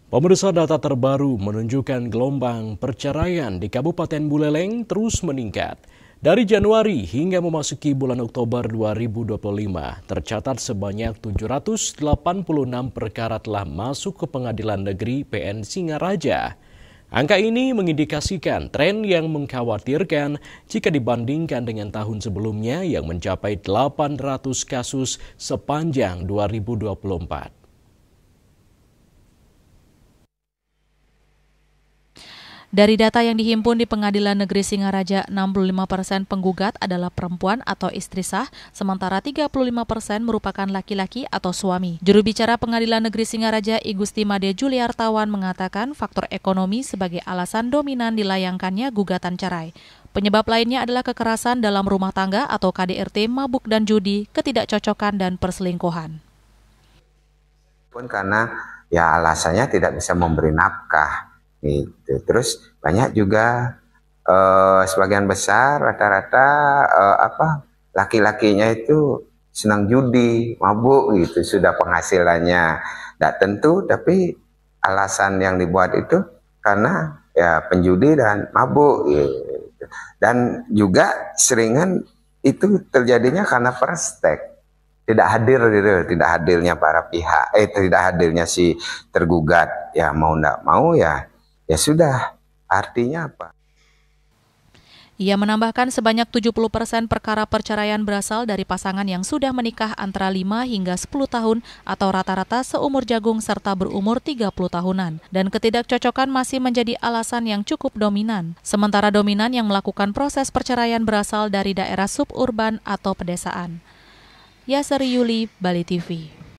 Pemirsa, data terbaru menunjukkan gelombang perceraian di Kabupaten Buleleng terus meningkat. Dari Januari hingga memasuki bulan Oktober 2025, tercatat sebanyak 786 perkara telah masuk ke Pengadilan Negeri PN Singaraja. Angka ini mengindikasikan tren yang mengkhawatirkan jika dibandingkan dengan tahun sebelumnya yang mencapai 800 kasus sepanjang 2024. Dari data yang dihimpun di Pengadilan Negeri Singaraja, 65% penggugat adalah perempuan atau istri sah, sementara 35% merupakan laki-laki atau suami. Juru bicara Pengadilan Negeri Singaraja, I Gusti Made Juliartawan, mengatakan faktor ekonomi sebagai alasan dominan dilayangkannya gugatan cerai. Penyebab lainnya adalah kekerasan dalam rumah tangga atau KDRT, mabuk dan judi, ketidakcocokan dan perselingkuhan. Pun karena ya alasannya tidak bisa memberi nafkah. Gitu. Terus banyak juga sebagian besar rata-rata laki-lakinya itu senang judi, mabuk gitu, sudah penghasilannya tidak tentu, tapi alasan yang dibuat itu karena ya penjudi dan mabuk gitu. Dan juga seringan itu terjadinya karena perstek. Tidak hadirnya para pihak, tidak hadirnya si tergugat, ya mau tidak mau ya sudah, artinya apa? Ia menambahkan sebanyak 70% perkara perceraian berasal dari pasangan yang sudah menikah antara 5 hingga 10 tahun atau rata-rata seumur jagung serta berumur 30 tahunan. Dan ketidakcocokan masih menjadi alasan yang cukup dominan. Sementara dominan yang melakukan proses perceraian berasal dari daerah suburban atau pedesaan. Yasari Yuli, Bali TV.